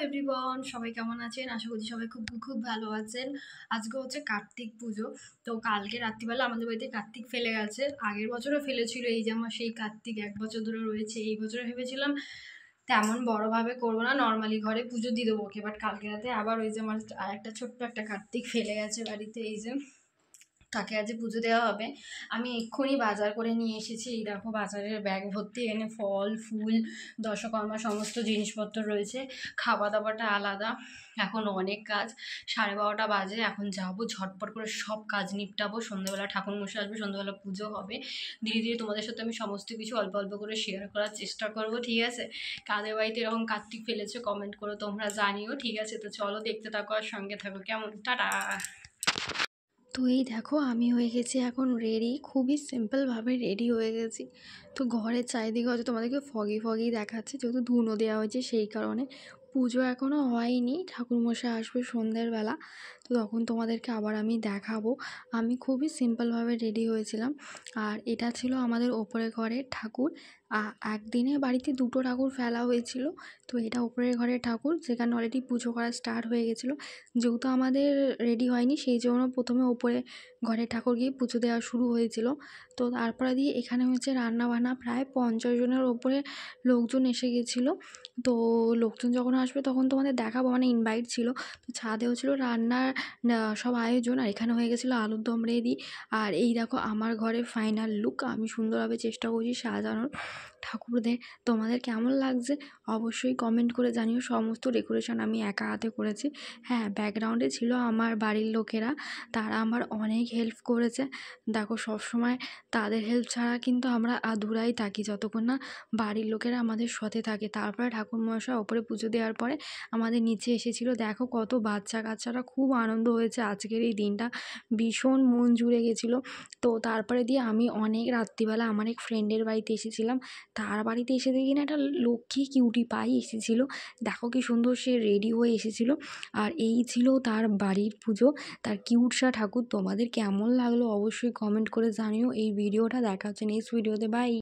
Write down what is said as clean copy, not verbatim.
Everyone, সবাই কেমন আছেন? আশা করছি সবাই খুব খুব ভালো আছেন। আজকে হচ্ছে কার্তিক পুজো। তো কালকে রাত্রিবেলা আমাদের বাড়িতে কার্তিক ফেলে গেছে। আগের বছরও ফেলেছিল, এই যে আমার সেই কার্তিক 1 বছর ধরে রয়েছে। এই বছরে ভেবেছিলাম তেমন বড়ভাবে করবো না, নর্মালি ঘরে পুজো দিয়ে দেবো ওকে। বাট কালকে রাতে আবার ওই যে আমার আরেকটা ছোট্ট একটা কার্তিক ফেলে গেছে বাড়িতে, এই যে তাকে আজ পুজো দেওয়া হবে। আমি এক্ষুনি বাজার করে নিয়ে এসেছি। এই দেখো বাজারের ব্যাগ ভর্তি, এখানে ফল ফুল দশকর্মা সমস্ত জিনিসপত্র রয়েছে। খাওয়া দাওয়াটা আলাদা। এখন অনেক কাজ, 12:30 বাজে। এখন যাবো ঝটপট করে সব কাজ নিপটাবো। সন্ধ্যেবেলা ঠাকুরমশাই আসবে, সন্ধ্যেবেলা পুজো হবে। ধীরে ধীরে তোমাদের সাথে আমি সমস্ত কিছু অল্প অল্প করে শেয়ার করার চেষ্টা করব, ঠিক আছে? কাদের বাড়িতে এরকম কার্তিক ফেলেছে কমেন্ট করে তোমরা জানিও, ঠিক আছে? তো চলো দেখতে থাকো আর সঙ্গে থাকো, কেমন? টাটা। তো এই দেখো আমি হয়ে গেছি এখন রেডি, খুবই সিম্পলভাবে রেডি হয়ে গেছি। তো ঘরের চারিদিকে হয়তো তোমাদেরকে ফগি ফগি দেখাচ্ছে, যেহেতু ধুনো দেওয়া হয়েছে সেই কারণে। পুজো এখনও হয়নি, ঠাকুরমশাই আসবে সন্ধ্যের বেলা, তো তখন তোমাদেরকে আবার আমি দেখাবো। আমি খুবই সিম্পলভাবে রেডি হয়েছিলাম। আর এটা ছিল আমাদের ওপরের ঘরের ঠাকুর। একদিনে বাড়িতে 2টো ঠাকুর ফেলা হয়েছিল। তো এটা ওপরের ঘরের ঠাকুর, যেখানে অলরেডি পুজো করা স্টার্ট হয়ে গেছিলো। যেহেতু আমাদের রেডি হয়নি, সেই জন্য প্রথমে ওপরে ঘরের ঠাকুর গিয়ে পুজো দেওয়া শুরু হয়েছিল। তো তারপরে দিয়ে এখানে হচ্ছে রান্নাবান্না, প্রায় 50 জনের ওপরে লোকজন এসে গেছিলো। তো লোকজন যখন আসবে তখন তোমাদের দেখাবো, মানে ইনভাইট ছিল। তো ছাদেও ছিল রান্নার সব আয়োজন। আর এখানে হয়ে গেছিলো আলুর দম রেডি। আর এই দেখো আমার ঘরের ফাইনাল লুক। আমি সুন্দরভাবে চেষ্টা করছি সাজানোর ঠাকুরদের। তোমাদের কেমন লাগছে অবশ্যই কমেন্ট করে জানিও। সমস্ত ডেকোরেশন আমি একা হাতে করেছি। হ্যাঁ, ব্যাকগ্রাউন্ডে ছিল আমার বাড়ির লোকেরা, তারা আমার অনেক হেল্প করেছে। দেখো সবসময় তাদের হেল্প ছাড়া কিন্তু আমরা আধুরাই থাকি, যতক্ষণ না বাড়ির লোকেরা আমাদের সাথে থাকে। তারপরে ঠাকুরমশাই ওপরে পুজো দেওয়ার পরে আমাদের নিচে এসেছিলো। দেখো কত বাচ্চা কাচ্চারা, খুব আনন্দ হয়েছে আজকের এই দিনটা, ভীষণ মন জুড়ে গেছিলো। তো তারপরে দিয়ে আমি অনেক রাত্রিবেলা আমার এক ফ্রেন্ডের বাড়িতে এসেছিলাম। তার বাড়িতে এসে দেখি না একটা লক্ষ্মী কিউটি পাই এসেছিলো। দেখো কি সুন্দর সে রেডি হয়ে এসেছিলো। আর এই ছিল তার বাড়ির পুজো, তার কিউটসা ঠাকুর। তোমাদের কেমন লাগলো অবশ্যই কমেন্ট করে জানিও। এই ভিডিওটা দেখা হচ্ছে নেক্সট ভিডিওতে। বাই।